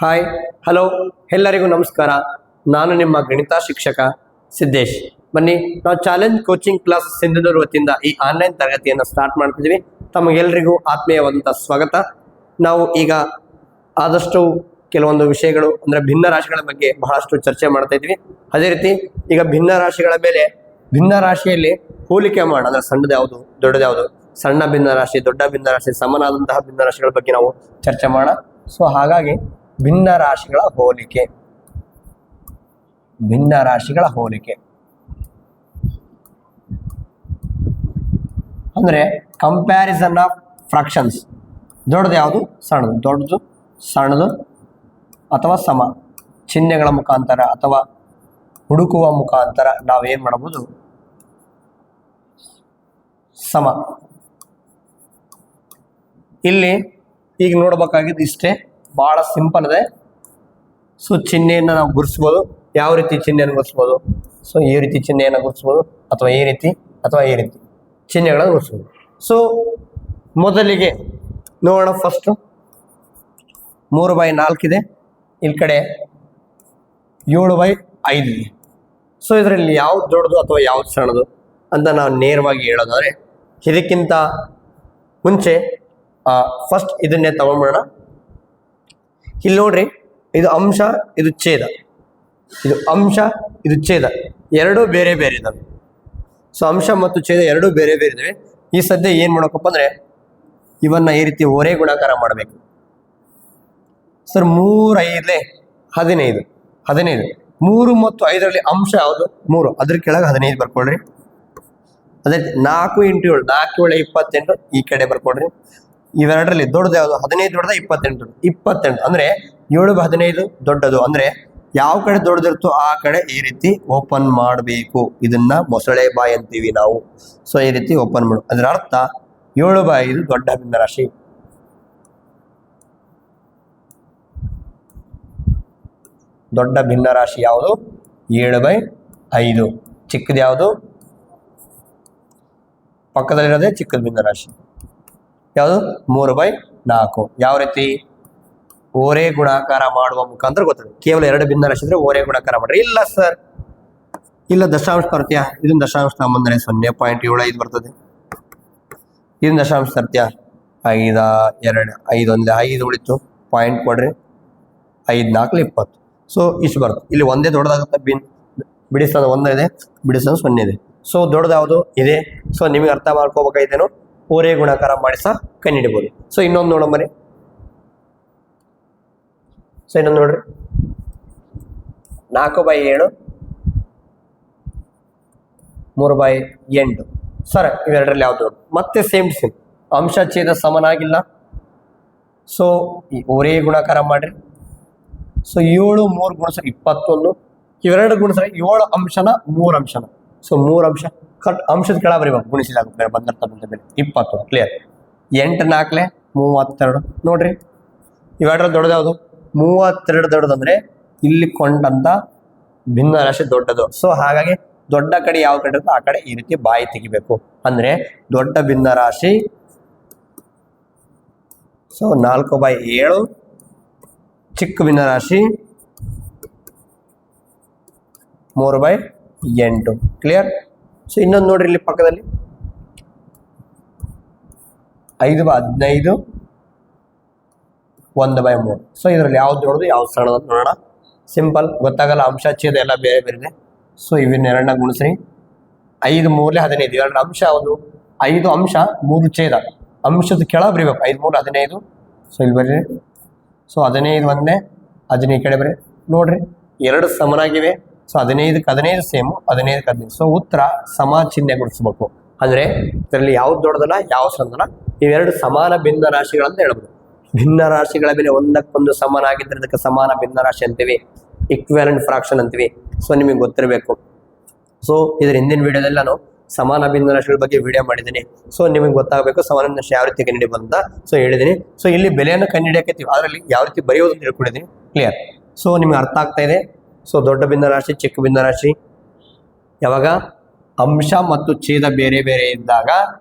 Hi hello ಎಲ್ಲರಿಗೂ ನಮಸ್ಕಾರ. ನಾನು ನಿಮ್ಮ ಗಣಿತ ಶಿಕ್ಷಕ ಸಿದ್ದೇಶ್. ಬನ್ನಿ, ನಾವು ಚಾಲೆಂಜ್ ಕೋಚಿಂಗ್ ಕ್ಲಾಸ್ ಸಿಂಧನೂರು ವತಿಯಿಂದ ಈ ಆನ್ಲೈನ್ ತರಗತಿಯನ್ನು ಸ್ಟಾರ್ಟ್ ಮಾಡ್ತಿದ್ವಿ. ತಮಗೆಲ್ಲರಿಗೂ ಆತ್ಮೀಯವಾದಂಥ ಸ್ವಾಗತ. ನಾವು ಈಗ ಆದಷ್ಟು ಕೆಲವೊಂದು ವಿಷಯಗಳು ಅಂದರೆ ಭಿನ್ನ ರಾಶಿಗಳ ಬಗ್ಗೆ ಬಹಳಷ್ಟು ಚರ್ಚೆ ಮಾಡ್ತಾ ಇದ್ವಿ. ಅದೇ ರೀತಿ ಈಗ ಭಿನ್ನ ರಾಶಿಗಳ ಮೇಲೆ ಭಿನ್ನ ರಾಶಿಯಲ್ಲಿ ಹೋಲಿಕೆ ಮಾಡೋಣ, ಅಂದರೆ ಸಣ್ಣದು ಯಾವುದು ದೊಡ್ಡದು ಯಾವುದು, ಸಣ್ಣ ಭಿನ್ನ ರಾಶಿ ದೊಡ್ಡ ಭಿನ್ನ ರಾಶಿ ಸಮನಾದಂತಹ ಭಿನ್ನ ರಾಶಿಗಳ ಬಗ್ಗೆ ನಾವು ಚರ್ಚೆ ಮಾಡೋಣ. ಸೊ ಹಾಗಾಗಿ ಭಿನ್ನ ರಾಶಿಗಳ ಹೋಲಿಕೆ ಅಂದ್ರೆ ಕಂಪ್ಯಾರಿಸನ್ ಆಫ್ ಫ್ರಾಕ್ಷನ್ಸ್. ದೊಡ್ಡದು ಯಾವುದು, ಸಣ್ಣದು, ದೊಡ್ಡದು ಸಣ್ಣದು ಅಥವಾ ಸಮ ಚಿಹ್ನೆಗಳ ಮುಖಾಂತರ ಅಥವಾ ಹುಡುಕುವ ಮುಖಾಂತರ ನಾವೇನ್ ಮಾಡಬಹುದು, ಸಮ. ಇಲ್ಲಿ ಈಗ ನೋಡ್ಬೇಕಾಗಿದ್ದು ಇಷ್ಟೇ, ಬಹಳ ಸಿಂಪಲ್ ಇದೆ. ಸೊ ಚಿಹ್ನೆಯನ್ನು ನಾವು ಗುರುತಿಸ್ಬೋದು. ಯಾವ ರೀತಿ ಚಿಹ್ನೆಯನ್ನು ಗುರುತಿಸ್ಬೋದು? ಸೊ ಈ ರೀತಿ ಚಿಹ್ನೆಯನ್ನು ಗುರುತಿಸ್ಬೋದು, ಅಥವಾ ಈ ರೀತಿ ಚಿಹ್ನೆಗಳನ್ನು ಗುರುತಿಸ್ಬೋದು. ಸೊ ಮೊದಲಿಗೆ ನೋಡೋಣ. ಫಸ್ಟ್ 3/4 ಇದೆ, ಇಲ್ಲಿ ಕಡೆ 7/5 ಇದೆ. ಸೊ ಇದರಲ್ಲಿ ಯಾವ್ದು ದೊಡ್ಡದು ಅಥವಾ ಯಾವ್ದು ಸಣ್ಣದು ಅಂತ ನಾವು ನೇರವಾಗಿ ಹೇಳೋದಾದ್ರೆ, ಇದಕ್ಕಿಂತ ಮುಂಚೆ ಫಸ್ಟ್ ಇದನ್ನೇ ತಗೊಂಡ್ಬಿಡೋಣ. ಇಲ್ಲಿ ನೋಡ್ರಿ, ಇದು ಅಂಶ, ಇದು ಛೇದ. ಇದು ಅಂಶ, ಇದು ಛೇದ, ಎರಡೂ ಬೇರೆ ಬೇರೆ ಇದಾವೆ. ಸೊ ಅಂಶ ಮತ್ತು ಛೇದ ಎರಡೂ ಬೇರೆ ಬೇರೆ ಇದಾವೆ. ಈ ಸದ್ಯ ಏನ್ ಮಾಡಬೇಕಪ್ಪ ಅಂದ್ರೆ, ಇವನ್ನ ಈ ರೀತಿ ಒರೇ ಗುಣಾಕಾರ ಮಾಡಬೇಕು. ಸರ್ 3 5 15 3 ಮತ್ತು 5ರಲ್ಲಿ ಅಂಶ ಯಾವುದು? 3. ಅದ್ರ ಕೆಳಗೆ 15 ಬರ್ಕೊಳ್ರಿ. ಅದೇ 4 × 7 4 7 28 ಈ ಕಡೆ ಬರ್ಕೊಳ್ರಿ. ಇವೆರಡರಲ್ಲಿ ದೊಡ್ಡದು ಯಾವುದು? 15 ದೊಡ್ಡದ, 28 ಅಂದ್ರೆ 7/15 ದೊಡ್ಡದು. ಅಂದ್ರೆ ಯಾವ ಕಡೆ ದೊಡ್ಡದಿರುತ್ತೋ ಆ ಕಡೆ ಈ ರೀತಿ ಓಪನ್ ಮಾಡಬೇಕು. ಇದನ್ನ ಮೊಸಳೆ ಬಾಯಿ ಅಂತೀವಿ ನಾವು. ಸೊ ಈ ರೀತಿ ಓಪನ್ ಮಾಡು, ಅದರ ಅರ್ಥ 7/5 ದೊಡ್ಡ ಭಿನ್ನ ರಾಶಿ. ದೊಡ್ಡ ಭಿನ್ನ ರಾಶಿ ಯಾವುದು? 7/5. ಚಿಕ್ಕದು ಯಾವುದು? ಪಕ್ಕದಲ್ಲಿರೋದೇ ಚಿಕ್ಕದ ಭಿನ್ನ ರಾಶಿ ಯಾವುದು? 3/4. ಯಾವ ರೀತಿ? ಓರೇ ಗುಣಾಕಾರ ಮಾಡುವ ಮುಖಾಂತರ ಗೊತ್ತಿದೆ. ಕೇವಲ 2 ಭಿನ್ನ ರಾಶಿ ಇದ್ರೆ ಓರೇ ಗುಣಾಕಾರ ಮಾಡ್ರಿ. ಇಲ್ಲ ಸರ್, ಇಲ್ಲ ದಶಾಂಶ ತರ್ತೀಯಾ? ಇದನ್ನ ದಶಾಂಶ ತಗೊಂಬಂದ್ರೆ 0.75 ಬರ್ತದೆ. ಇದನ್ನ ದಶಾಂಶ ತರ್ತೀಯಾ? 5 2 5 1 5 ಉಳಿತು, ಪಾಯಿಂಟ್ ಕೊಡ್ರಿ. 5 4 20. ಸೊ ಇಷ್ಟು ಬರುತ್ತೆ. ಇಲ್ಲಿ ಒಂದೇ ದೊಡ್ಡದಾಗುತ್ತೆ. ಬಿಡಿಸೋದು 1 ಇದೆ, ಬಿಡಿಸೋದು 0 ಇದೆ. ಸೊ ದೊಡ್ಡದು ಯಾವುದು ಇದೆ? ಸೊ ನಿಮಗೆ ಅರ್ಥ ಮಾಡ್ಕೋಬೇಕಾಯ್ತೇನು? ಓರೇ ಗುಣಾಕಾರ ಮಾಡಿ ಸಹ ಕಂಡುಹಿಡಿಬೋದು. ಸೊ ಇನ್ನೊಂದು ನೋಡಂಬರಿ. ಸೊ ಇನ್ನೊಂದು ನೋಡ್ರಿ, 4/7 3/8. ಸರ್ ಇವೆರಡರಲ್ಲಿ ಯಾವ್ದು? ಮತ್ತೆ ಸೇಮ್ ಅಂಶ ಛೇದ ಸಮನಾಗಿಲ್ಲ. ಸೊ ಈ ಓರೇ ಗುಣಾಕಾರ ಮಾಡ್ರಿ. ಸೊ 7 3 ಗುಣಿಸ್ರೆ 21. ಇವೆರಡು ಗುಣಿಸ್ರೆ 7 ಅಂಶನ 3 ಅಂಶನ. ಸೊ 3 ಅಂಶ ಕರೆಕ್ಟ್. ಅಂಶದ ಕೆಳ ಬರೀಬೇಕು, ಗುಣಿಸಿದಾಗ ಬಂದರ್ಥ ಬಂದ ಬೆಲೆ 20. ಕ್ಲಿಯರ್. 8 4 32. ನೋಡ್ರಿ, ಇವೆರಡರಲ್ಲಿ ದೊಡ್ಡದು ಯಾವುದು? 32 ದೊಡ್ಡದಂದ್ರೆ ಇಲ್ಲಿ ಕೊಂಡಂತ ಭಿನ್ನ ರಾಶಿ ದೊಡ್ಡದು. ಸೊ ಹಾಗಾಗಿ ದೊಡ್ಡ ಕಡೆ ಯಾವ ಕಡೆ ಇರುತ್ತೋ ಆ ಕಡೆ ಈ ರೀತಿ ಬಾಯಿ ತೆಗಿಬೇಕು. ಅಂದ್ರೆ ದೊಡ್ಡ ಭಿನ್ನ ರಾಶಿ ಸೊ 4/7, ಚಿಕ್ಕ ಭಿನ್ನ ರಾಶಿ 3/8. ಕ್ಲಿಯರ್. ಸೊ ಇನ್ನೊಂದು ನೋಡ್ರಿ, ಇಲ್ಲಿ ಪಕ್ಕದಲ್ಲಿ 5/15 1/3. ಸೊ ಇದರಲ್ಲಿ ಯಾವ್ದು ದೊಡ್ಡದು ಯಾವ್ದು ಸಣ್ಣದು ಅಂತ ನೋಡೋಣ. ಸಿಂಪಲ್, ಗೊತ್ತಾಗಲ್ಲ. ಅಂಶ ಛೇದ ಎಲ್ಲ ಬೇರೆ ಬೇರೆ ಇದೆ. ಸೊ ಇವನ್ನೆರಡನ್ನ ಗುಣಿಸ್ರಿ. 5 3 15. ಇವೆರಡು ಅಂಶ ಯಾವುದು? 5 ಅಂಶ 3 ಛೇದ. ಅಂಶದ ಕೆಳ ಬರೀಬೇಕು. 5 3 15. ಸೊ ಇಲ್ಲಿ ಬರ್ರಿ. ಸೊ 15 ಒಂದೇ, 15 ಈ ಕಡೆ ಬರ್ರಿ. ನೋಡ್ರಿ, ಎರಡು ಸಮನಾಗಿವೆ. ಸೊ 15ಕ್ಕೆ 15 ಸೇಮು, 15ಕ್ಕೆ 15. ಸೊ ಉತ್ತರ ಸಮ ಚಿಹ್ನೆ ಗುಣಿಸ್ಬೇಕು. ಅಂದ್ರೆ ಇದರಲ್ಲಿ ಯಾವ್ದು ದೊಡ್ಡದಲ್ಲ ಯಾವ್ದು ಸಣ್ಣದಲ್ಲ, ಇವೆರಡು ಸಮಾನ ಭಿನ್ನ ರಾಶಿಗಳಂತ ಹೇಳ್ಬೋದು. ಭಿನ್ನ ರಾಶಿಗಳ ಮೇಲೆ ಒಂದಕ್ಕೊಂದು ಸಮನಾಗಿದ್ದರೆ ಅದಕ್ಕೆ ಸಮಾನ ಭಿನ್ನ ರಾಶಿ ಅಂತೀವಿ, ಇಕ್ವಿವೆಲೆಂಟ್ ಫ್ರಾಕ್ಷನ್ ಅಂತೀವಿ. ಸೊ ನಿಮಗೆ ಗೊತ್ತಿರಬೇಕು. ಸೊ ಇದ್ರ ಹಿಂದಿನ ವಿಡಿಯೋದಲ್ಲಿ ನಾನು ಸಮಾನ ಭಿನ್ನ ರಾಶಿಗಳ ಬಗ್ಗೆ ವಿಡಿಯೋ ಮಾಡಿದ್ದೀನಿ. ಸೊ ನಿಮಗೆ ಗೊತ್ತಾಗಬೇಕು ಸಮಾನ ಭಿನ್ನ ರಾಶಿ ಯಾವ ರೀತಿ ಕಂಡುಹಿಡಿಯಬೇಕು ಅಂತ. ಸೊ ಹೇಳಿದ್ದೀನಿ. ಸೊ ಇಲ್ಲಿ ಬೆಲೆಯನ್ನು ಕಂಡುಹಿಡಿಯಕತ್ತೀವಿ, ಅದರಲ್ಲಿ ಯಾವ ರೀತಿ ಬರೆಯೋದು ಅಂತ ಹೇಳ್ಕೊಂಡಿದ್ದೀನಿ. ಕ್ಲಿಯರ್. ಸೊ ನಿಮ್ಗೆ ಅರ್ಥ ಆಗ್ತಾ ಇದೆ. ಸೊ ದೊಡ್ಡ ಭಿನ್ನ ರಾಶಿ, ಚಿಕ್ಕ ಭಿನ್ನ ರಾಶಿ ಯಾವಾಗ ಅಂಶ ಮತ್ತು ಛೇದ ಬೇರೆ ಬೇರೆ ಇದ್ದಾಗ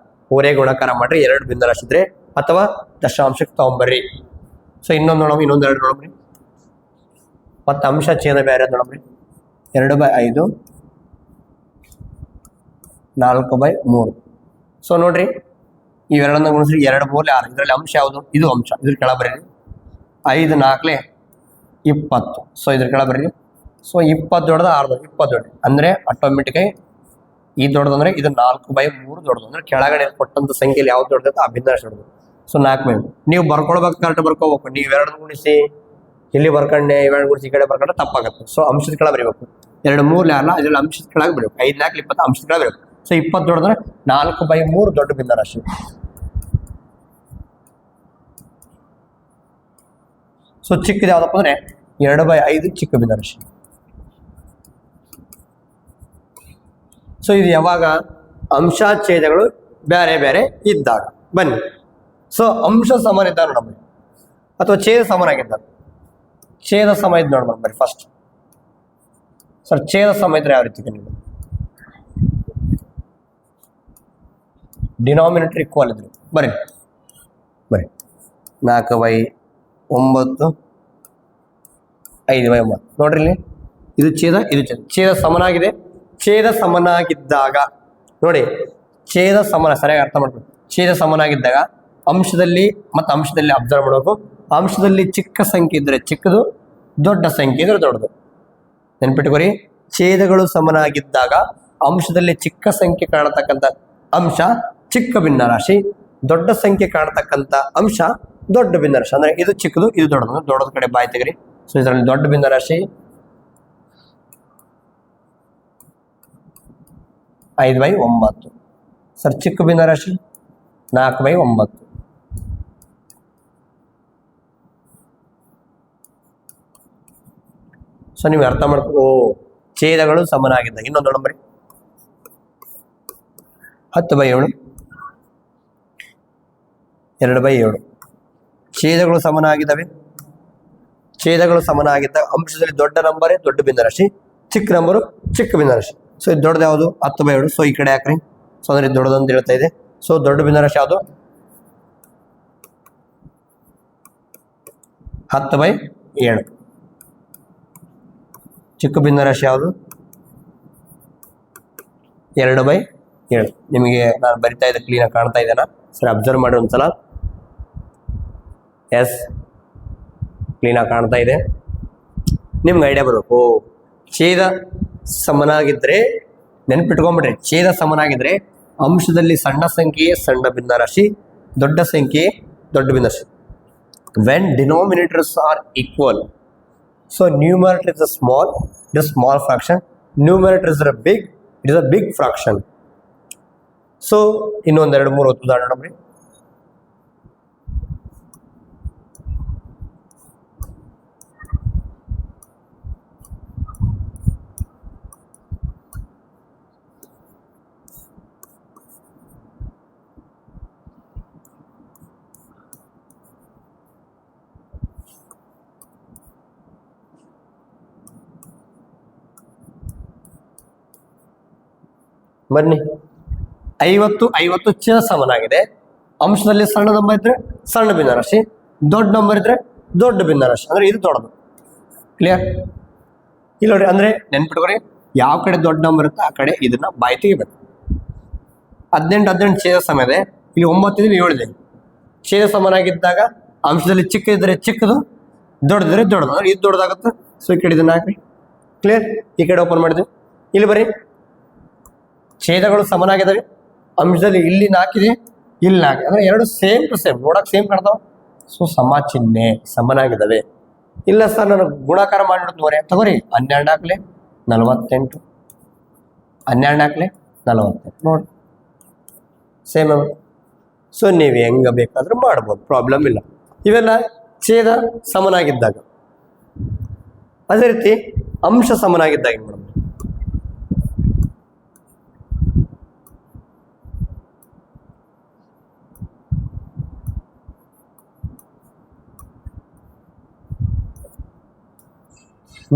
ಓರೇ ಗುಣಾಕಾರ ಮಾಡ್ರಿ. 2 ಭಿನ್ನರಾಶಿ ಇದ್ರೆ ಅಥವಾ ದಶಾಂಶಕ್ಕೆ ತಗೊಂಬರ್ರಿ. ಸೊ ಇನ್ನೊಂದು ನೋಡೋಣ, ಇನ್ನೊಂದು ಎರಡು ನೋಡೋಣ. ಮತ್ತು ಅಂಶ ಛೇದ ಬೇರೆ ನೋಡ್ರಿ. 2/5 4/3. ಸೊ ನೋಡ್ರಿ, ಇವೆರಡನ್ನ ಗುಣಿಸ್ರಿ 2 3 6. ಇದರಲ್ಲಿ ಅಂಶ ಯಾವುದು? ಇದು ಅಂಶ. ಇದ್ರ ಕೆಳ ಬರೀರಿ 5 4 20. ಸೊ ಇದ್ರ ಕೆಳ ಬರೀರಿ. ಸೊ 20 ದೊಡ್ಡದು 6 20 ದೊಡ್ಡ ಅಂದರೆ ಆಟೋಮೆಟಿಕಾಗಿ ಈ ದೊಡ್ಡದಂದ್ರೆ ಇದು 4/3 ದೊಡ್ಡದು. ಅಂದ್ರೆ ಕೆಳಗಡೆ ಕೊಟ್ಟಂತ ಸಂಖ್ಯೆಯಲ್ಲಿ ಯಾವ್ದು ದೊಡ್ಡದು ಆ ಭಿನ್ನರಾಶಿ ದೊಡ್ಡದು. ಸೊ 4 ನೀವು ಬರ್ಕೊಳ್ಬೇಕು, ಕರೆಕ್ಟ್ ಬರ್ಕೋಬೇಕು. ನೀವು ಇವೆರಡನ್ನ ಗುಣಿಸಿ ಇಲ್ಲಿ ಬರ್ಕೊಂಡೆ, ಇವೆರಡು ಗುಣಿಸಿ ಈ ಕಡೆ ಬರ್ಕೊಂಡ್ರೆ ತಪ್ಪಾಗುತ್ತೆ. ಸೊ ಅಂಶದ ಕೆಳ ಬರೀಬೇಕು. 2 3 ಅಲ್ಲ, ಇದರಲ್ಲಿ ಅಂಶದ ಕೆಳಗೆ ಬರೀಬೇಕು. 5 4 20 ಅಂಶದ ಕೆಳಗೆ ಬರೀಬೇಕು. ಸೊ 20 ದೊಡ್ಡದ್ರೆ 4/3 ದೊಡ್ಡ ಭಿನ್ನರಾಶಿ. ಸೊ ಚಿಕ್ಕದು ಯಾವ್ದಪ್ಪ ಅಂದ್ರೆ 2/5 ಚಿಕ್ಕ ಭಿನ್ನರಾಶಿ. ಸೊ ಇದು ಯಾವಾಗ? ಅಂಶ ಛೇದಗಳು ಬೇರೆ ಬೇರೆ ಇದ್ದಾಗ. ಬನ್ನಿ, ಸೊ ಅಂಶ ಸಮಾನ ಇದ್ದಾಗ ನೋಡಮ್ಮ, ಅಥವಾ ಛೇದ ಸಮಾನಾಗಿದ್ದಾಗ. ಛೇದ ಸಮ ಇದ್ದು ನೋಡಮ್ಮ ಬರೀ ಫಸ್ಟ್. ಸರ್ ಛೇದ ಸಮ ಇದ್ರೆ ಯಾವ ರೀತಿ ನೀವು ಡಿನಾಮಿನೇಟರ್ ಈಕ್ವಲ್ ಇದ್ರು ಬರೀ 4/9 5/9 ನೋಡ್ರಿ ಇಲ್ಲಿ. ಇದು ಛೇದ, ಇದು ಛೇದ. ಛೇದ ಸಮನಾಗಿದೆ. ಛೇದ ಸಮನಾಗಿದ್ದಾಗ ನೋಡಿ, ಛೇದ ಸಮನ ಸರಿಯಾಗಿ ಅರ್ಥ ಮಾಡ್ಬೇಕು. ಛೇದ ಸಮನಾಗಿದ್ದಾಗ ಅಂಶದಲ್ಲಿ ಮತ್ತು ಅಂಶದಲ್ಲಿ ಅಬ್ಸರ್ವ್ ಮಾಡಬೇಕು. ಅಂಶದಲ್ಲಿ ಚಿಕ್ಕ ಸಂಖ್ಯೆ ಇದ್ದರೆ ಚಿಕ್ಕದು, ದೊಡ್ಡ ಸಂಖ್ಯೆ ಇದ್ರೆ ದೊಡ್ಡದು. ನೆನ್ಪಿಟ್ಕೊರಿ, ಛೇದಗಳು ಸಮನಾಗಿದ್ದಾಗ ಅಂಶದಲ್ಲಿ ಚಿಕ್ಕ ಸಂಖ್ಯೆ ಕಾಣತಕ್ಕಂಥ ಅಂಶ ಚಿಕ್ಕ ಭಿನ್ನರಾಶಿ, ದೊಡ್ಡ ಸಂಖ್ಯೆ ಕಾಣತಕ್ಕಂಥ ಅಂಶ ದೊಡ್ಡ ಭಿನ್ನರಾಶಿ. ಅಂದ್ರೆ ಇದು ಚಿಕ್ಕದು, ಇದು ದೊಡ್ಡದು. ದೊಡ್ಡದ ಕಡೆ ಬಾಯಿ ತೆಗರಿ. ಸೊ ಇದರಲ್ಲಿ ದೊಡ್ಡ ಭಿನ್ನರಾಶಿ 5/9. ಸರ್ ಚಿಕ್ಕ ಭಿನ್ನರಾಶಿ 4/9. ಸೊ ನೀವು ಅರ್ಥ ಮಾಡ್ಕೊ, ಛೇದಗಳು ಸಮನಾಗಿದ್ದಾಗ. ಇನ್ನೊಂದು ನಂಬರಿ 10/7 2/7. ಛೇದಗಳು ಸಮನಾಗಿದ್ದಾವೆ. ಛೇದಗಳು ಸಮನಾಗಿದ್ದಾಗ ಅಂಶದಲ್ಲಿ ದೊಡ್ಡ ನಂಬರೇ ದೊಡ್ಡ ಭಿನ್ನರಾಶಿ, ಚಿಕ್ಕ ನಂಬರು ಚಿಕ್ಕ ಭಿನ್ನರಾಶಿ. ಸೊ ಇದು ದೊಡ್ಡದು ಯಾವುದು? 10/7. ಸೊ ಈ ಕಡೆ ಹಾಕ್ರಿ. ಸೊ ಅಂದ್ರೆ ದೊಡ್ಡದು ಅಂತ ಹೇಳ್ತಾ ಇದೆ. ಸೊ ದೊಡ್ಡ ಭಿನ್ನರಾಶಿ ಯಾವುದು? 10/7. ಚಿಕ್ಕ ಭಿನ್ನರಾಶಿ ಯಾವುದು? 2/7. ನಿಮಗೆ ನಾನು ಬರಿತಾ ಇದ್ದೆ ಕ್ಲೀನಾಗಿ ಕಾಣ್ತಾ ಇದ್ದೇನಾ? ಸರಿ ಅಬ್ಸರ್ವ್ ಮಾಡಿ ಒಂದ್ಸಲ. ಎಸ್, ಕ್ಲೀನಾಗಿ ಕಾಣ್ತಾ ಇದೆ. ನಿಮ್ಗೆ ಐಡಿಯಾ ಬರಬೇಕು. ಛೇದ ಸಮನಾಗಿದ್ದರೆ ನೆನ್ಪಿಟ್ಕೊಂಡ್ಬಿಡ್ರಿ, ಛೇದ ಸಮನಾಗಿದ್ರೆ ಅಂಶದಲ್ಲಿ ಸಣ್ಣ ಸಂಖ್ಯೆ ಸಣ್ಣ ಭಿನ್ನರಾಶಿ, ದೊಡ್ಡ ಸಂಖ್ಯೆ ದೊಡ್ಡ ಭಿನ್ನರಾಶಿ. When denominators are equal, so numerator is a small, it is a small fraction. Numerator is a big, it is a big fraction. So ಇನ್ನೊಂದು 2 3 ಉದಾಹರಣೆ ನೋಡ್ರಿ. ಬನ್ನಿ, 50 ಛೇದ ಸಮನಾಗಿದೆ. ಅಂಶದಲ್ಲಿ ಸಣ್ಣ ನಂಬರ್ ಇದ್ರೆ ಸಣ್ಣ ಭಿನ್ನರಾಶಿ, ದೊಡ್ಡ ನಂಬರ್ ಇದ್ರೆ ದೊಡ್ಡ ಭಿನ್ನರಾಶಿ. ಅಂದ್ರೆ ಇದು ದೊಡ್ಡದು. ಕ್ಲಿಯರ್? ಇಲ್ಲಿ ನೋಡಿ, ಅಂದ್ರೆ ನೆನ್ಪಿಟ್ಕೊರಿ, ಯಾವ ಕಡೆ ದೊಡ್ಡ ನಂಬರ್ ಇರುತ್ತೆ ಆ ಕಡೆ ಇದನ್ನ ಬಾಯಿ ತೆಗಿಬೇಕು. 18 ಛೇದ ಸಮ ಇದೆ. ಇಲ್ಲಿ 9 ಇದೆ, 7 ಇದೆ. ಛೇದ ಸಮನಾಗಿದ್ದಾಗ ಅಂಶದಲ್ಲಿ ಚಿಕ್ಕ ಇದ್ರೆ ಚಿಕ್ಕದು, ದೊಡ್ಡದಿದ್ರೆ ದೊಡ್ಡದು. ಅಂದ್ರೆ ಇದು ದೊಡ್ಡದಾಗುತ್ತೆ. ಸೊ ಈ ಕಡೆ ಇದನ್ನ ಹಾಕಿ. ಕ್ಲಿಯರ್? ಈ ಕಡೆ ಓಪನ್ ಮಾಡಿದ್ವಿ. ಇಲ್ಲಿ ಬರೀ ಛೇದಗಳು ಸಮನಾಗಿದ್ದಾವೆ. ಅಂಶದಲ್ಲಿ ಇಲ್ಲಿ 4 ಇದೆ, ಇಲ್ಲಿ 4. ಅಂದ್ರೆ ಎರಡು ಸೇಮ್ ಟು ಸೇಮ್, ನೋಡಕ್ ಸೇಮ್ ಕಾಣ್ತಾವ. ಸೊ ಸಮ ಚಿಹ್ನೆ, ಸಮನಾಗಿದ್ದಾವೆ. ಇಲ್ಲ ಸರ್ ನಾನು ಗುಣಾಕಾರ ಮಾಡಿಬಿಡ್ತೀವಿ ತಗೋರಿ. 12 ಹಾಕ್ಲೆ 48, 12 ಹಾಕ್ಲೆ 48 ನೋಡಿ ಸೇಮ್. ಸೊ ನೀವು ಹೆಂಗ ಬೇಕಾದ್ರೂ ಮಾಡ್ಬೋದು, ಪ್ರಾಬ್ಲಮ್ ಇಲ್ಲ. ಇವೆಲ್ಲ ಛೇದ ಸಮನಾಗಿದ್ದಾಗ. ಅದೇ ರೀತಿ ಅಂಶ ಸಮನಾಗಿದ್ದಾಗ ಏನು ಮಾಡೋದು?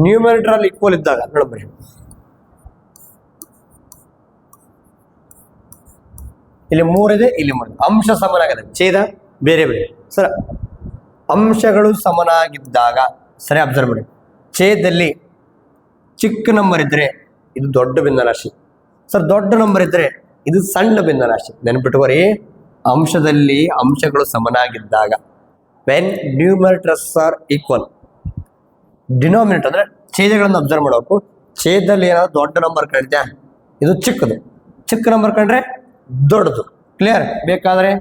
ನ್ಯೂಮರೇಟರ್ ಅಲ್ಲಿ ಈಕ್ವಲ್ ಇದ್ದಾಗ ನೋಡ್ರಿ, ಇಲ್ಲಿ 3 ಇದೆ, ಇಲ್ಲಿ 3. ಅಂಶ ಸಮನಾಗಿದೆ, ಛೇದ ಬೇರೆ ಬೇರೆ. ಸರ್ ಅಂಶಗಳು ಸಮನಾಗಿದ್ದಾಗ ಸರಿ ಅಬ್ಸರ್ವ್ ಮಾಡಿ. ಛೇದದಲ್ಲಿ ಚಿಕ್ಕ ನಂಬರ್ ಇದ್ದರೆ ಇದು ದೊಡ್ಡ ಭಿನ್ನರಾಶಿ. ಸರ್ ದೊಡ್ಡ ನಂಬರ್ ಇದ್ದರೆ ಇದು ಸಣ್ಣ ಭಿನ್ನರಾಶಿ. ನೆನಪಿಟ್ಟುಕೋರಿ, ಅಂಶದಲ್ಲಿ ಅಂಶಗಳು ಸಮನಾಗಿದ್ದಾಗ when numerators are equal, denominator ಅಂದರೆ ಛೇದಗಳನ್ನು ಅಬ್ಸರ್ವ್ ಮಾಡಬೇಕು. ಛೇದದಲ್ಲಿ ಏನಾದ್ರು ದೊಡ್ಡ ನಂಬರ್ ಕಂಡ್ಯಾ ಇದು ಚಿಕ್ಕದು, ಚಿಕ್ಕ ನಂಬರ್ ಕಂಡ್ರೆ ದೊಡ್ಡದು. ಕ್ಲಿಯರ್? ಬೇಕಾದರೆ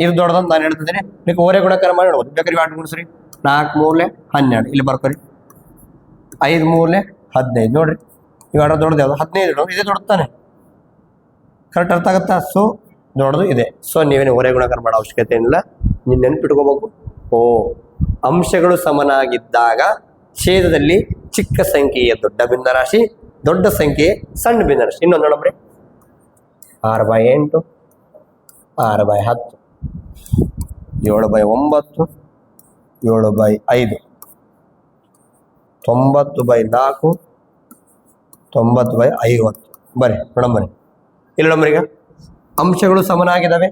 ಇದು ದೊಡ್ಡದಂತ ನಾನು ಹೇಳ್ತಿದ್ದೀನಿ. ನೀವು ಓರೆ ಗುಣಕಾರ ಮಾಡಿ ನೋಡ್ಬೋದು. ಬೇಕಾದ್ರೆ ಆಟ ಗುಣಿಸ್ರಿ. 4 3 12 ಇಲ್ಲಿ ಬರ್ಕೊರಿ. 5 3 15 ನೋಡ್ರಿ. ಇವಾಗ ದೊಡ್ಡದು ಯಾವುದು? 15 ಇದೇ ದೊಡ್ಡ ತಾನೆ. ಕರೆಕ್ಟ್ ಅರ್ಥ ಆಗುತ್ತಾ? ಸೊ ದೊಡ್ಡದು ಇದೆ. ಸೊ ನೀವೇನು ಓರೆ ಗುಣಕಾರ ಮಾಡೋ ಅವಶ್ಯಕತೆ ಏನಿಲ್ಲ. ನೀವು ನೆನ್ಪಿಟ್ಕೋಬೇಕು. ಅಂಶಗಳು ಸಮನಾಗಿದ್ದಾಗ ಛೇದದಲ್ಲಿ ಚಿಕ್ಕ ಸಂಖ್ಯೆಯ ದೊಡ್ಡ ಭಿನ್ನರಾಶಿ, ದೊಡ್ಡ ಸಂಖ್ಯೆಯ ಸಣ್ಣ ಭಿನ್ನರಾಶಿ. ಇನ್ನೊಂದು ನೋಡಮ್ರಿ. 6/8, 6/10, 7/9, 7/5, 90/4, 90/50. ಬರ್ರಿ ನೋಡಂಬರಿ. ಇಲ್ಲಿ ನೋಡಂಬರಿ, ಈಗ ಅಂಶಗಳು ಸಮನಾಗಿದ್ದಾವೆ.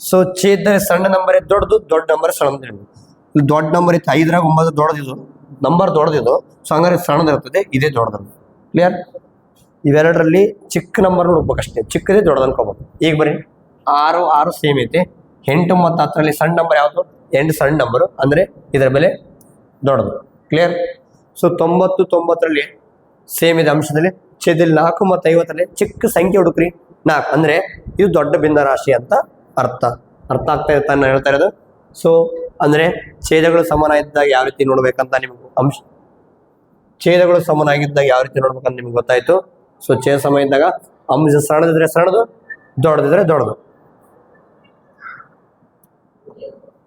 ಸೊ ಛೇದದಲ್ಲಿ ಸಣ್ಣ ನಂಬರ್ ದೊಡ್ಡದು, ದೊಡ್ಡ ನಂಬರ್ ಸಣ್ಣದು. ಇಲ್ಲಿ ದೊಡ್ಡ ನಂಬರ್ ಇತ್ತು, 5 ರಾಗ 9 ದೊಡ್ಡದಿದ್ದು, ನಂಬರ್ ದೊಡ್ಡದಿದ್ದು. ಸೊ ಹಂಗಾರೆ ಸಣ್ಣದಿರ್ತದೆ, ಇದೇ ದೊಡ್ಡದು. ಕ್ಲಿಯರ್? ಇವೆರಡರಲ್ಲಿ ಚಿಕ್ಕ ನಂಬರ್ ನೋಡ್ಬೇಕಷ್ಟೇ, ಚಿಕ್ಕದೇ ದೊಡ್ಡದು ಅನ್ಕೋಬೇಕು. ಈಗ ಬರ್ರಿ, 6 6 ಸೇಮ್ ಐತಿ. 8 ಮತ್ತು 10ರಲ್ಲಿ ಸಣ್ಣ ನಂಬರ್ ಯಾವುದು? 8 ಸಣ್ಣ ನಂಬರು, ಅಂದರೆ ಇದರ ಬೆಲೆ ದೊಡ್ಡದು. ಕ್ಲಿಯರ್? ಸೊ 90 90ರಲ್ಲಿ ಸೇಮ್ ಇದೆ ಅಂಶದಲ್ಲಿ. ಛೇದದಲ್ಲಿ 4 ಮತ್ತು 50ರಲ್ಲಿ ಚಿಕ್ಕ ಸಂಖ್ಯೆ ಹುಡುಕ್ರಿ. 4 ಅಂದರೆ ಇದು ದೊಡ್ಡ ಭಿನ್ನರಾಶಿ ಅಂತ ಅರ್ಥ ಆಗ್ತಾ ಇರ್ತಾ ನಾನು ಹೇಳ್ತಾ ಇರೋದು. ಸೊ ಅಂದರೆ ಛೇದಗಳು ಸಮನಾಗಿದ್ದಾಗ ಯಾವ ರೀತಿ ನೋಡ್ಬೇಕಂತ ನಿಮ್ಗೆ ಛೇದಗಳು ಸಮನಾಗಿದ್ದಾಗ ಯಾವ ರೀತಿ ನೋಡ್ಬೇಕಂತ ನಿಮ್ಗೆ ಗೊತ್ತಾಯ್ತು. ಸೊ ಛೇದ ಸಮ ಇದ್ದಾಗ ಅಂಶ ಸಣ್ಣದಿದ್ರೆ ಸಣ್ಣದು, ದೊಡ್ಡದಿದ್ರೆ ದೊಡ್ಡದು.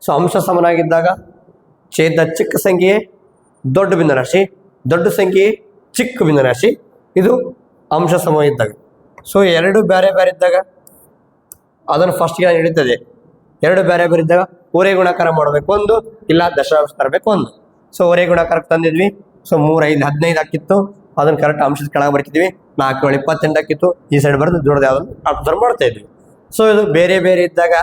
ಸೊ ಅಂಶ ಸಮನಾಗಿದ್ದಾಗ ಛೇದ ಚಿಕ್ಕ ಸಂಖ್ಯೆ ದೊಡ್ಡ ಭಿನ್ನರಾಶಿ, ದೊಡ್ಡ ಸಂಖ್ಯೆ ಚಿಕ್ಕ ಭಿನ್ನರಾಶಿ. ಇದು ಅಂಶ ಸಮ ಇದ್ದಾಗ. ಸೊ ಎರಡು ಬೇರೆ ಬೇರೆ ಇದ್ದಾಗ ಅದನ್ನು ಫಸ್ಟ್ಗೆ ನಾನು ಹಿಡಿತದೆ. ಎರಡು ಬೇರೆ ಬೇರೆ ಇದ್ದಾಗ ಓರೆ ಗುಣಾಕಾರ ಮಾಡಬೇಕು ಒಂದು, ಇಲ್ಲ ದಶಾಂಶ ತರಬೇಕು ಒಂದು. ಸೊ ಓರೆ ಗುಣಾಕಾರಕ್ಕೆ ತಂದಿದ್ವಿ. ಸೊ 3 5 15 ಹಾಕಿತ್ತು, ಅದನ್ನು ಕರೆಕ್ಟ್ ಅಂಶದ ಕೆಳಗೆ ಬರ್ತಿದ್ವಿ. 4 7 28 ಹಾಕಿತ್ತು, ಈ ಸೈಡ್ ಬರೆದು ದೊಡ್ಡದು ಯಾವ್ದು ಅಬ್ಸರ್ವ್ ಮಾಡ್ತಾ ಇದ್ವಿ. ಸೊ ಇದು ಬೇರೆ ಬೇರೆ ಇದ್ದಾಗ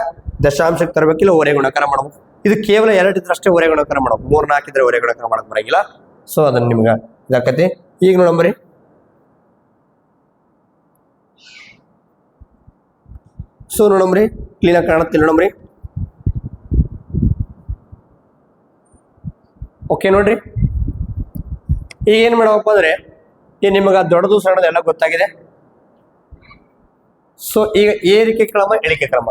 ದಶಾಂಶಕ್ಕೆ ತರಬೇಕಿಲ್ಲ, ಓರೆ ಗುಣಾಕಾರ ಮಾಡಬೇಕು. ಇದು ಕೇವಲ 2 ಇದ್ರಷ್ಟೇ ಓರೆ ಗುಣಾಕಾರ ಮಾಡಬೇಕು. 3 4 ಇದ್ರೆ ಓರೆ ಗುಣಾಕಾರ ಮಾಡಕ್ ಬರಂಗಿಲ್ಲ. ಸೊ ಅದನ್ನು ನಿಮ್ಗೆ ಇದಾಕತಿ. ಈಗ ನೋಡಂಬರಿ, ಸೊ ನೋಡಂಬ್ರಿ, ಕ್ಲೀನಾಗಿ ಕಾಣುತ್ತಿಲ್ಲ ನೋಡಂಬ್ರಿ. ಓಕೆ ನೋಡ್ರಿ, ಈಗ ಏನು ಮಾಡಬೇಕು ಅಂದರೆ, ಈಗ ನಿಮಗೆ ದೊಡ್ಡದು ಸಣ್ಣದು ಎಲ್ಲ ಗೊತ್ತಾಗಿದೆ. ಸೊ ಈಗ ಏರಿಕೆ ಕ್ರಮ, ಇಳಿಕೆ ಕ್ರಮ.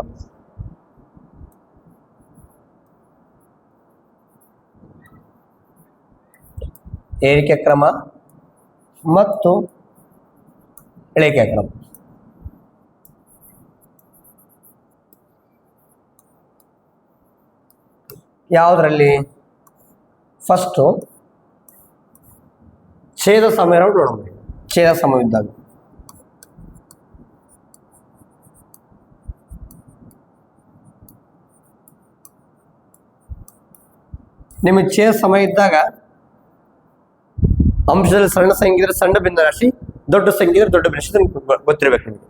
ಏರಿಕೆ ಕ್ರಮ ಮತ್ತು ಇಳಿಕೆ ಕ್ರಮ. ಯಾವುದರಲ್ಲಿ? ಫಸ್ಟು ಛೇದ ಸಮಯ ನೋಡೋಣ. ಛೇದ ಸಮವಿದ್ದಾಗ ನಿಮಗೆ ಛೇದ ಸಮಯ ಇದ್ದಾಗ ಅಂಶದಲ್ಲಿ ಸಣ್ಣ ಸಂಖ್ಯೆ ಇದ್ರೆ ಸಣ್ಣ ಭಿನ್ನರಾಶಿ, ದೊಡ್ಡ ಸಂಖ್ಯೆ ಇದ್ರೆ ದೊಡ್ಡ ಭಿನ್ನರಾಶಿ ಗೊತ್ತಿರಬೇಕು ನಿಮಗೆ.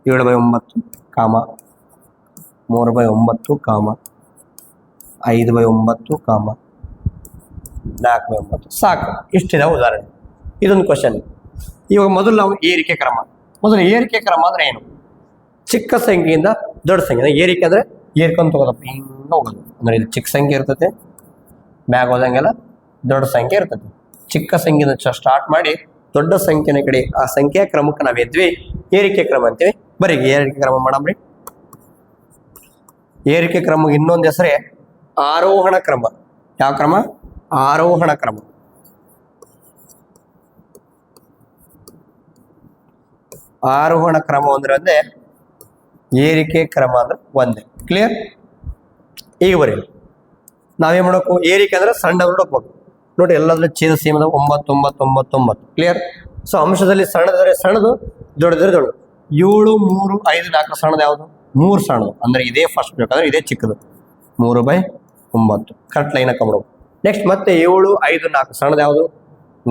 7/9, 3/9, 5/9, 4/9 ಸಾಕು. ಇಷ್ಟಿದೆ ಉದಾಹರಣೆ. ಇದೊಂದು ಕ್ವಶನ್. ಇವಾಗ ಮೊದಲು ನಾವು ಏರಿಕೆ ಕ್ರಮ. ಮೊದಲು ಏರಿಕೆ ಕ್ರಮ ಅಂದ್ರೆ ಏನು? ಚಿಕ್ಕ ಸಂಖ್ಯೆಯಿಂದ ದೊಡ್ಡ ಸಂಖ್ಯೆ. ಏರಿಕೆ ಅಂದರೆ ಏರ್ಕೊಂಡು ತಗೋದಪ್ಪ, ಹಿಂಗೆ ಹೋಗೋದು. ಅಂದರೆ ಇದು ಚಿಕ್ಕ ಸಂಖ್ಯೆ ಇರ್ತದೆ, ಮ್ಯಾಗ ಹೋದಂಗೆಲ್ಲ ದೊಡ್ಡ ಸಂಖ್ಯೆ ಇರ್ತದೆ. ಚಿಕ್ಕ ಸಂಖ್ಯೆಯಿಂದ ಸ್ಟಾರ್ಟ್ ಮಾಡಿ ದೊಡ್ಡ ಸಂಖ್ಯೆನ ಕಡೆ ಆ ಸಂಖ್ಯೆಯ ಕ್ರಮಕ್ಕೆ ನಾವು ಎದ್ವಿ ಏರಿಕೆ ಕ್ರಮ ಅಂತೀವಿ. ಬರೀ ಏರಿಕೆ ಕ್ರಮ ಮಾಡಮ್ರಿ. ಏರಿಕೆ ಕ್ರಮಕ್ಕೆ ಇನ್ನೊಂದು ಹೆಸರೇ ಆರೋಹಣ ಕ್ರಮ. ಯಾವ ಕ್ರಮ? ಆರೋಹಣ ಕ್ರಮ. ಆರೋಹಣ ಕ್ರಮ ಅಂದ್ರೆ ಏರಿಕೆ ಕ್ರಮ ಅಂದ್ರೆ ಒಂದೇ. ಕ್ಲಿಯರ್? ಈಗ ಬರೀ ನಾವೇನ್ ಮಾಡಬೇಕು? ಏರಿಕೆ ಅಂದ್ರೆ ಸಣ್ಣ ಹುಡುಕ್ಬೇಕು ನೋಡಿ. ಎಲ್ಲಾದ್ರೂ ಛೇದ ಸೀಮದ 9 9 9 9. ಕ್ಲಿಯರ್? ಸೊ ಅಂಶದಲ್ಲಿ ಸಣ್ಣದ್ರೆ ಸಣ್ಣದು, ದೊಡ್ಡದ್ರೆ ದೊಡ್ಡದು. 7 3 5 4 ಸಣ್ಣದು ಯಾವುದು? 3 ಸಣ್ಣದು. ಅಂದ್ರೆ ಇದೇ ಫಸ್ಟ್ ಬೇಕಾದ್ರೆ ಇದೇ ಚಿಕ್ಕದು. 3/9 ಕರೆಕ್ಟ್ ಲೈನ್ ಹಾಕೊಂಡ್ಬಿಡ್ಬೇಕು. ನೆಕ್ಸ್ಟ್ ಮತ್ತೆ 7 5 4 ಸಣ್ಣದು ಯಾವುದು?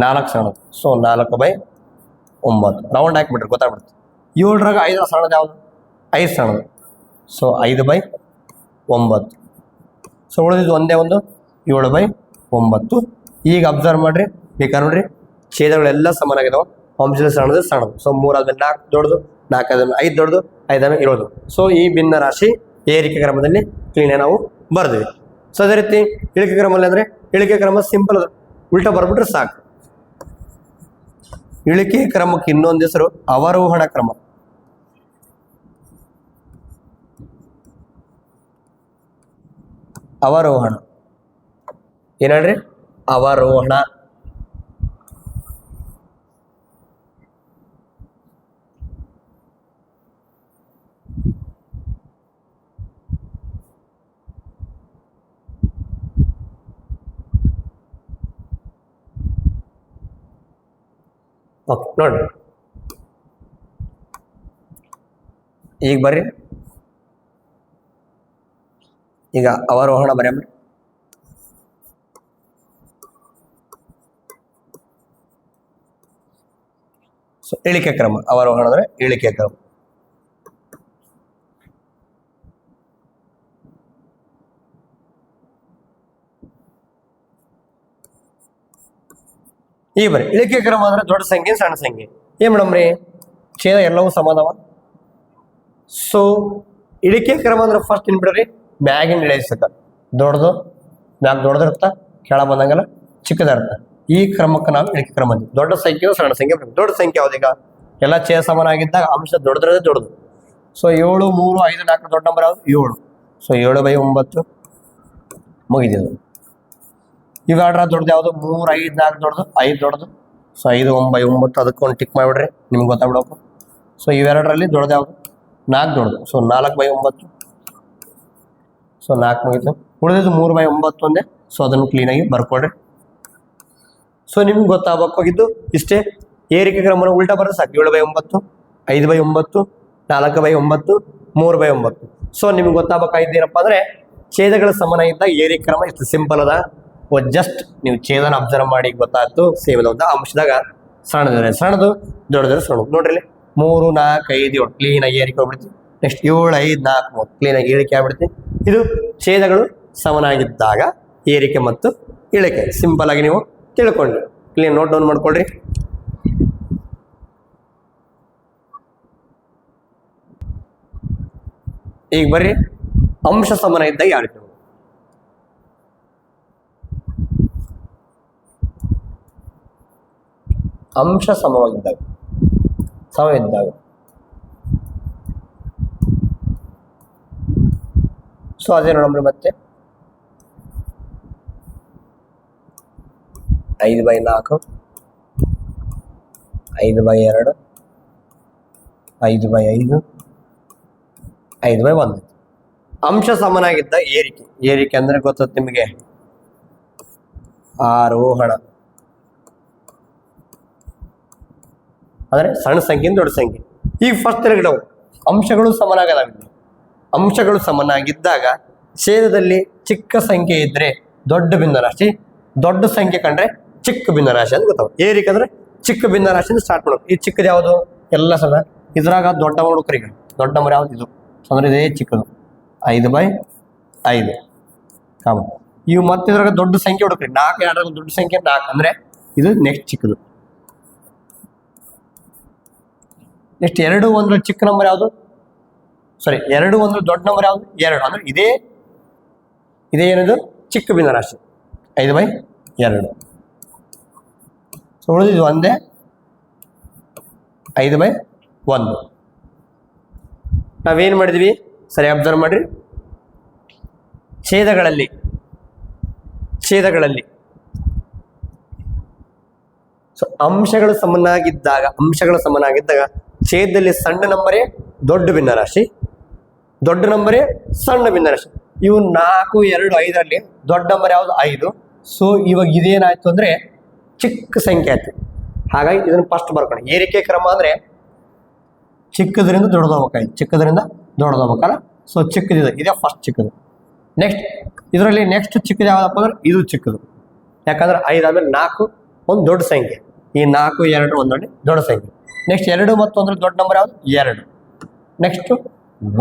4 ಸಣ್ಣದು. ಸೊ 4/9 ರೌಂಡ್ ಹಾಕಿಬಿಟ್ರೆ ಗೊತ್ತಾಗ್ಬಿಡುತ್ತೆ. 7ರಾಗ 5 ಸಣ್ಣದು ಯಾವುದು? 5 ಸಣ್ಣದು. ಸೊ 5/9. ಸೊ ಉಳಿದಿದ್ದು ಒಂದೇ ಒಂದು 7/9. ಈಗ ಅಬ್ಸರ್ವ್ ಮಾಡ್ರಿ, ಬೇಕಾದ್ರೆ ನೋಡ್ರಿ ಛೇದಗಳೆಲ್ಲ ಸಮಾನಾಗಿದಾವ. ಅಂಶದ ಸಣ್ಣದು ಸಣ್ಣದು. ಸೊ 3 ಆದ್ಮೇಲೆ 4 ದೊಡ್ಡದು, 4 ಆದ್ಮೇಲೆ 5 ದೊಡ್ಡದು, 5 ಆದ್ಮೇಲೆ 7. ಸೊ ಈ ಭಿನ್ನ ರಾಶಿ ಏರಿಕೆ ಕ್ರಮದಲ್ಲಿ ಕ್ಲೀನ್ ನಾವು ಬರ್ದ್ವಿ. ಸೊ ಅದೇ ರೀತಿ ಇಳಿಕೆ ಕ್ರಮದಲ್ಲಿ ಅಂದ್ರೆ ಇಳಿಕೆ ಕ್ರಮ ಸಿಂಪಲ್ ಅದ, ಉಲ್ಟಾ ಬರ್ಬಿಟ್ರೆ ಸಾಕು. ಇಳಿಕೆ ಕ್ರಮಕ್ಕೆ ಇನ್ನೊಂದು ಹೆಸರು ಅವರೋಹಣ ಕ್ರಮ. ಅವರೋಹಣ ಏನ್ ಹೇಳ್ರಿ? ಅವರೋಹಣ. ಓಕೆ ನೋಡ್ರಿ, ಈಗ ಬರ್ರಿ, ಈಗ ಅವರೋಹಣ ಬರ್ಯಾಮ್ರಿ. ಸೊ ಇಳಿಕೆ ಕ್ರಮ, ಅವರೋಹಣ ಅಂದ್ರೆ ಇಳಿಕೆ ಕ್ರಮ. ಈ ಬರೀ ಇಳಿಕೆ ಕ್ರಮ ಅಂದ್ರೆ ದೊಡ್ಡ ಸಂಖ್ಯೆ ಸಣ್ಣ ಸಂಖ್ಯೆ. ಏನ್ ಮೇಡಮ್ರಿ, ಛೇದ ಎಲ್ಲವೂ ಸಮಾನವ. ಸೊ ಇಳಿಕೆ ಕ್ರಮ ಅಂದ್ರೆ ಫಸ್ಟ್ ಏನ್ಬಿಡ್ರಿ, ಮ್ಯಾಗಿನ ಇಳಿಸಕ ದೊಡ್ಡದು, ಮ್ಯಾಗ ದೊಡ್ಡದಿರ್ತ, ಕೆಳ ಬಂದಂಗೆಲ್ಲ ಚಿಕ್ಕದಿರ್ತ. ಈ ಕ್ರಮಕ್ಕೆ ನಾವು ಇಳಿಕೆ ಕ್ರಮ ಅಂತೀವಿ. ದೊಡ್ಡ ಸಂಖ್ಯೆ ಸಣ್ಣ ಸಂಖ್ಯೆ. ದೊಡ್ಡ ಸಂಖ್ಯೆ ಯಾವ್ದೀಗ, ಎಲ್ಲ ಛೇದ ಸಮಾನ ಆಗಿದ್ದಾಗ ಅಂಶ ದೊಡ್ಡದ್ರದೇ ದೊಡ್ಡದು. ಸೊ 7, 3, 5, 4 ದೊಡ್ಡ ನಂಬರ್ ಯಾವ್ದು? 7. ಸೊ 7/9 ಮುಗಿದಿದ್ದು. ಇವೆರಡರ ದೊಡ್ಡದು ಯಾವುದು? 3, 5, 4 ದೊಡ್ಡದು, 5 ದೊಡ್ಡದು. ಸೊ 5/9 ಅದಕ್ಕೆ ಒಂದು ಟಿಕ್ ಮಾಡಿಬಿಡ್ರಿ, ನಿಮ್ಗೆ ಗೊತ್ತಾಗ್ಬಿಡಬೇಕು. ಸೊ ಇವೆರಡರಲ್ಲಿ ದೊಡ್ಡದು ಯಾವುದು? 4 ದೊಡ್ಡದು. ಸೊ 4/9. ಸೊ 4 ಮುಗಿತು. ಉಳಿದಿದ್ದು 3/9 ಒಂದೇ. ಸೊ ಅದನ್ನು ಕ್ಲೀನಾಗಿ ಬರ್ಕೊಡ್ರಿ. ಸೊ ನಿಮ್ಗೆ ಗೊತ್ತಾಗಬೇಕಾಗಿದ್ದು ಇಷ್ಟೇ. ಏರಿಕೆ ಕ್ರಮನ ಉಲ್ಟಾ ಬರೋದು ಸಾಕು. 7/9, 5/9, 4/9, 3/9. ಸೊ ನಿಮ್ಗೆ ಗೊತ್ತಾಗಬೇಕಾಗಿದ್ದೇನಪ್ಪ ಅಂದ್ರೆ ಛೇದಗಳ ಸಮಾನ ಇದ್ದಾಗ ಏರಿಕೆ ಕ್ರಮ ಇಷ್ಟು ಸಿಂಪಲ್ ಅದ. ಜಸ್ಟ್ ನೀವು ಛೇದನ ಅಬ್ಸರ್ವ್ ಮಾಡಿ ಗೊತ್ತಾಯ್ತು. ಸೇಮ್ ಅದ ಅಂಶದಾಗ ಸಣ್ಣದಿದ್ರೆ ಸಣ್ಣದು, ದೊಡ್ಡದ್ರೆ ಸಣ್ಣದು. ನೋಡ್ರಿ 3, 4, 5, 7 ಕ್ಲೀನಾಗಿ ಏರಿಕೆ ಹೋಗ್ಬಿಡ್ತೀವಿ. ನೆಕ್ಸ್ಟ್ 7, 5, 4, 3 ಕ್ಲೀನಾಗಿ ಇಳಿಕೆ ಆಗ್ಬಿಡ್ತೀವಿ. ಇದು ಛೇದಗಳು ಸಮನಾಗಿದ್ದಾಗ ಏರಿಕೆ ಮತ್ತು ಇಳಿಕೆ ಸಿಂಪಲ್ ಆಗಿ ನೀವು ತಿಳ್ಕೊಂಡ್ರಿ. ಕ್ಲೀನ್ ನೋಟ್ ಡೌನ್ ಮಾಡ್ಕೊಳ್ರಿ. ಈಗ ಬರ್ರಿ ಅಂಶ ಸಮಾನ ಇದ್ದಾಗ ಯಾವ ರೀತಿ ಅಂಶ ಸಮವಾಗಿದ್ದಾಗ ಸೊ ಅದೇ ನೋಡಮ್ರಿ. ಮತ್ತೆ 5/4, 5/2, 5/5, 5/1. ಅಂಶ ಸಮನಾಗಿದ್ದ ಏರಿಕೆ ಅಂದ್ರೆ ಗೊತ್ತ ನಿಮಗೆ, ಆರೋಹಣ ಅಂದ್ರೆ ಸಣ್ಣ ಸಂಖ್ಯೆ ದೊಡ್ಡ ಸಂಖ್ಯೆ. ಈಗ ಫಸ್ಟ್ ತಿರುಗಿಡವು ಅಂಶಗಳು ಸಮನಾಗದಾಗಿದ್ದ. ಅಂಶಗಳು ಸಮನಾಗಿದ್ದಾಗ ಛೇದದಲ್ಲಿ ಚಿಕ್ಕ ಸಂಖ್ಯೆ ಇದ್ರೆ ದೊಡ್ಡ ಭಿನ್ನರಾಶಿ, ದೊಡ್ಡ ಸಂಖ್ಯೆ ಕಂಡ್ರೆ ಚಿಕ್ಕ ಭಿನ್ನರಾಶಿ ಅಂತ ಗೊತ್ತಾವ. ಏರಿಕೆ ಅಂದ್ರೆ ಚಿಕ್ಕ ಭಿನ್ನರಾಶಿಯಿಂದ ಸ್ಟಾರ್ಟ್ ಮಾಡೋದು. ಈ ಚಿಕ್ಕದು ಯಾವುದು? ಎಲ್ಲ ಸಲ ಇದ್ರಾಗ ದೊಡ್ಡ ಹುಡುಕ್ರಿ. ದೊಡ್ಡ ನಂಬರ್ ಯಾವ್ದು? ಇದು. ಅಂದ್ರೆ ಇದೇ ಚಿಕ್ಕದು 5/5 ಕಾಮ. ಇವು ಮತ್ತೆ ಇದ್ರಾಗ ದೊಡ್ಡ ಸಂಖ್ಯೆ ಹುಡುಕ್ರಿ. 4 2 ದೊಡ್ಡ ಸಂಖ್ಯೆ 4 ಅಂದ್ರೆ ಇದು ನೆಕ್ಸ್ಟ್ ಚಿಕ್ಕದು. ನೆಕ್ಸ್ಟ್ 2 1 ಚಿಕ್ಕ ನಂಬರ್ ಯಾವುದು? ಸಾರಿ 2 1 ದೊಡ್ಡ ನಂಬರ್ ಯಾವುದು? 2 ಅಂದ್ರೆ ಇದೇ ಏನದು? ಚಿಕ್ಕ ಭಿನ್ನರಾಶಿ 5/2. ಸೊ ಉಳಿದಿದ್ದು ಒಂದೇ 5/1. ನಾವೇನ್ ಮಾಡಿದ್ವಿ ಸರಿ ಅಬ್ಸರ್ವ್ ಮಾಡ್ರಿ. ಛೇದಗಳಲ್ಲಿ ಸೊ ಅಂಶಗಳು ಸಮನಾಗಿದ್ದಾಗ ಛೇದದಲ್ಲಿ ಸಣ್ಣ ನಂಬರೇ ದೊಡ್ಡ ಭಿನ್ನರಾಶಿ, ದೊಡ್ಡ ನಂಬರೇ ಸಣ್ಣ ಭಿನ್ನರಾಶಿ. ಇವು 4 2 5ರಲ್ಲಿ ದೊಡ್ಡ ನಂಬರ್ ಯಾವುದು? 5. ಸೊ ಇವಾಗ ಇದೇನಾಯ್ತು ಅಂದ್ರೆ ಚಿಕ್ಕ ಸಂಖ್ಯೆ ಆಯ್ತು. ಹಾಗಾಗಿ ಇದನ್ನು ಫಸ್ಟ್ ಬರ್ಕೊಂಡು ಏರಿಕೆ ಕ್ರಮ ಅಂದ್ರೆ ಚಿಕ್ಕದ್ರಿಂದ ದೊಡ್ಡದೋಗ್ಬೇಕಾಯ್ತು, ಚಿಕ್ಕದ್ರಿಂದ ದೊಡ್ಡದೋಗ್ಬೇಕಲ್ಲ. ಸೊ ಚಿಕ್ಕದಿದೆ, ಇದೇ ಫಸ್ಟ್ ಚಿಕ್ಕದು. ನೆಕ್ಸ್ಟ್ ಇದರಲ್ಲಿ ನೆಕ್ಸ್ಟ್ ಚಿಕ್ಕದು ಯಾವ್ದಪ್ಪ ಅಂದ್ರೆ ಇದು ಚಿಕ್ಕದು. ಯಾಕಂದ್ರೆ 5 ಆದ್ಮೇಲೆ 4 ಒಂದು ದೊಡ್ಡ ಸಂಖ್ಯೆ. ಈ 4 2 ಒಂದೊಂದು ದೊಡ್ಡ ಸಂಖ್ಯೆ. ನೆಕ್ಸ್ಟ್ 2 ಮತ್ತು 1 ದೊಡ್ಡ ನಂಬರ್ ಯಾವುದು? 2. ನೆಕ್ಸ್ಟ್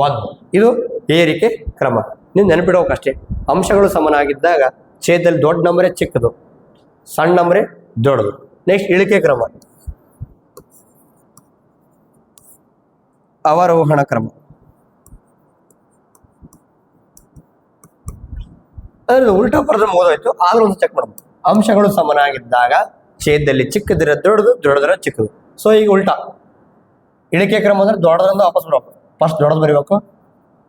1. ಇದು ಏರಿಕೆ ಕ್ರಮ. ನೀವು ನೆನಪಿಡೋಕಷ್ಟೇ. ಅಂಶಗಳು ಸಮನಾಗಿದ್ದಾಗ ಛೇದದಲ್ಲಿ ದೊಡ್ಡ ನಂಬರೇ ಚಿಕ್ಕದು, ಸಣ್ಣ ನಂಬರೇ ದೊಡ್ಡದು. ನೆಕ್ಸ್ಟ್ ಇಳಿಕೆ ಕ್ರಮ, ಅವರೋಹಣ ಕ್ರಮ. ಅದ್ರದ್ದು ಉಲ್ಟಾ ಪರದ ಓದೋಯ್ತು, ಆದ್ರೂ ಒಂದು ಚೆಕ್ ಮಾಡ್ಬೋದು. ಅಂಶಗಳು ಸಮನಾಗಿದ್ದಾಗ ಛೇದದಲ್ಲಿ ಚಿಕ್ಕದಿರ ದೊಡ್ಡದು, ದೊಡ್ಡದಿರ ಚಿಕ್ಕದು. ಸೊ ಈಗ ಉಲ್ಟಾ ಇಳಿಕೆ ಕ್ರಮ ಅಂದ್ರೆ ದೊಡ್ಡದ್ರಿಂದ ವಾಪಸ್ ಬರಬೇಕು. ಫಸ್ಟ್ ದೊಡ್ಡದು ಬರೀಬೇಕು,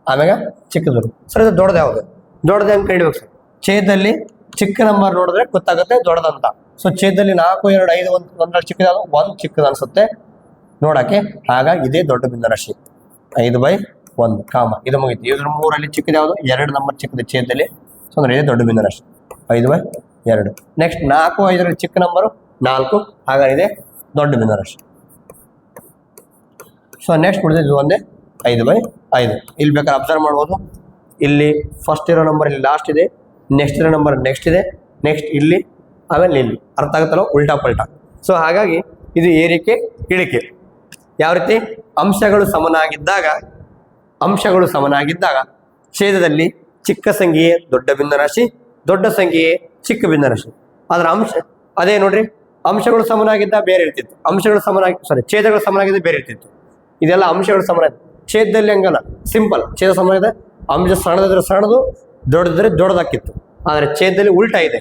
ಆಮ್ಯಾಗ ಚಿಕ್ಕದು. ಸರ್ ಇದು ದೊಡ್ಡದು ಯಾವುದು? ದೊಡ್ಡದು ಹೆಂಗೆ ಕಂಡಿಬೇಕು ಸರ್? ಛೇದದಲ್ಲಿ ಚಿಕ್ಕ ನಂಬರ್ ನೋಡಿದ್ರೆ ಗೊತ್ತಾಗುತ್ತೆ ದೊಡ್ಡದಂತ. ಸೊ ಛೇದದಲ್ಲಿ 4, 2, 5 ಒಂದ್ರಲ್ಲಿ ಚಿಕ್ಕದ, 1 ಚಿಕ್ಕದ ಅನ್ಸುತ್ತೆ ನೋಡಕ್ಕೆ. ಹಾಗಾಗಿ ಇದೇ ದೊಡ್ಡ ಭಿನ್ನರಾಶಿ 5/1 ಕಾಮ. ಇದು ಮುಗಿತು. ಇದ್ರ 3ರಲ್ಲಿ ಚಿಕ್ಕದ ಯಾವುದು? 2 ನಂಬರ್ ಚಿಕ್ಕದ ಛೇದದಲ್ಲಿ. ಸೊ ಅಂದ್ರೆ ಇದೇ ದೊಡ್ಡ ಭಿನ್ನರಾಶಿ 5/2. ನೆಕ್ಸ್ಟ್ 4, 5ರಲ್ಲಿ ಚಿಕ್ಕ ನಂಬರು 4, ಹಾಗಾಗಿ ಇದೆ ದೊಡ್ಡ ಭಿನ್ನರಾಶಿ. ಸೊ ನೆಕ್ಸ್ಟ್ ಉಳಿದಿದ್ದು ಒಂದೇ 5/5. ಇಲ್ಲಿ ಬೇಕಾದ್ರೆ ಅಬ್ಸರ್ವ್ ಮಾಡ್ಬೋದು. ಇಲ್ಲಿ ಫಸ್ಟ್ ಇರೋ ನಂಬರ್ ಇಲ್ಲಿ ಲಾಸ್ಟ್ ಇದೆ, ನೆಕ್ಸ್ಟ್ ಇರೋ ನಂಬರ್ ನೆಕ್ಸ್ಟ್ ಇದೆ, ನೆಕ್ಸ್ಟ್ ಇಲ್ಲಿ, ಆಮೇಲೆ ಇಲ್ಲಿ. ಅರ್ಥ ಆಗುತ್ತಲ್ಲ? ಉಲ್ಟಾ ಪಲ್ಟಾ. ಸೊ ಹಾಗಾಗಿ ಇದು ಏರಿಕೆ ಇಳಿಕೆ. ಯಾವ ರೀತಿ? ಅಂಶಗಳು ಸಮನಾಗಿದ್ದಾಗ ಛೇದದಲ್ಲಿ ಚಿಕ್ಕ ಸಂಖ್ಯೆಯೇ ದೊಡ್ಡ ಭಿನ್ನರಾಶಿ, ದೊಡ್ಡ ಸಂಖ್ಯೆಯೇ ಚಿಕ್ಕ ಭಿನ್ನರಾಶಿ. ಅದರ ಅಂಶ ಅದೇ ನೋಡ್ರಿ, ಅಂಶಗಳು ಸಮನಾಗಿದ್ದ ಬೇರೆ ಇರ್ತಿತ್ತು, ಛೇದಗಳು ಸಮನಾಗಿದ್ದ ಬೇರೆ ಇರ್ತಿತ್ತು. ಇದೆಲ್ಲ ಅಂಶಗಳು ಸಮಾನ. ಛೇದದಲ್ಲಿ ಹಂಗಲ್ಲ, ಸಿಂಪಲ್. ಛೇದ ಸಮಾನ, ಅಂಶ ಸಣ್ಣದಿದ್ರೆ ಸಣ್ಣದು, ದೊಡ್ಡದಿದ್ರೆ ದೊಡ್ಡದಾಕಿತ್ತು. ಆದರೆ ಛೇದದಲ್ಲಿ ಉಲ್ಟಾ ಇದೆ.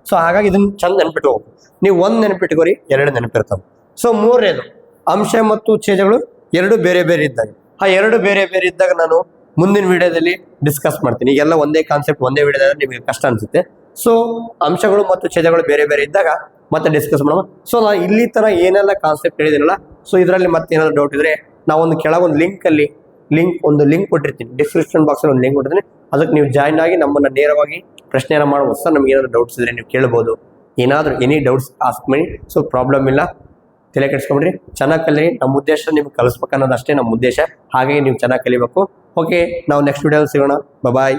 ಸೊ ಹಾಗಾಗಿ ಇದನ್ನ ಚಂದ ನೆನಪಿಟ್ಕೋಬೇಕು. ನೀವು 1 ನೆನಪಿಟ್ಕೋರಿ, 2 ನೆನಪಿರ್ತಾವೆ. ಸೊ 3ನೇದು, ಅಂಶ ಮತ್ತು ಛೇದಗಳು 2 ಬೇರೆ ಬೇರೆ ಇದ್ದಾಗ. ಆ 2 ಬೇರೆ ಬೇರೆ ಇದ್ದಾಗ ನಾನು ಮುಂದಿನ ವಿಡಿಯೋದಲ್ಲಿ ಡಿಸ್ಕಸ್ ಮಾಡ್ತೀನಿ. ಈಗೆಲ್ಲ ಒಂದೇ ಕಾನ್ಸೆಪ್ಟ್ ಒಂದೇ ವಿಡಿಯೋದಲ್ಲಿ ನಿಮಗೆ ಕಷ್ಟ ಅನ್ಸುತ್ತೆ. ಸೊ ಅಂಶಗಳು ಮತ್ತು ಛೇದಗಳು ಬೇರೆ ಬೇರೆ ಇದ್ದಾಗ ಮತ್ತೆ ಡಿಸ್ಕಸ್ ಮಾಡೋಣ. ಸೊ ನಾನು ಇಲ್ಲಿ ತರ ಏನೆಲ್ಲ ಕಾನ್ಸೆಪ್ಟ್ ಹೇಳಿದಿನಲ್ಲ, ಸೊ ಇದರಲ್ಲಿ ಮತ್ತೆ ಏನಾದ್ರು ಡೌಟ್ ಇದ್ರೆ ನಾವೊಂದು ಕೆಳಗೊಂದು ಒಂದು ಲಿಂಕ್ ಕೊಟ್ಟಿರ್ತೀನಿ, ಡಿಸ್ಕ್ರಿಪ್ಷನ್ ಬಾಕ್ಸಲ್ಲಿ ಒಂದು ಲಿಂಕ್ ಕೊಟ್ಟಿರ್ತೀನಿ. ಅದಕ್ಕೆ ನೀವು ಜಾಯ್ನ್ ಆಗಿ ನಮ್ಮನ್ನು ನೇರವಾಗಿ ಪ್ರಶ್ನೆಯನ್ನು ಮಾಡ್ಬೋದು. ಸರ್ ನಮ್ಗೆ ಏನಾದ್ರು ಡೌಟ್ಸ್ ಇದ್ರೆ ನೀವು ಕೇಳ್ಬೋದು. ಏನಾದರೂ ಎನಿ ಡೌಟ್ಸ್ ಆಸ್ಕ್ ಮಾಡಿ. ಸೊ ಪ್ರಾಬ್ಲಮ್ ಇಲ್ಲ, ತಲೆ ಕೆಡಿಸ್ಕೊಂಡ್ರಿ. ಚೆನ್ನಾಗಿ ಕಲೀರಿ. ನಮ್ಮ ಉದ್ದೇಶ ನಿಮ್ಗೆ ಕಲಿಸ್ಬೇಕು ಅನ್ನೋದು ಅಷ್ಟೇ ನಮ್ಮ ಉದ್ದೇಶ. ಹಾಗಾಗಿ ನೀವು ಚೆನ್ನಾಗಿ ಕಲಿಬೇಕು. ಓಕೆ, ನಾವು ನೆಕ್ಸ್ಟ್ ವಿಡಿಯೋದಲ್ಲಿ ಸಿಗೋಣ. ಬಾಯ್.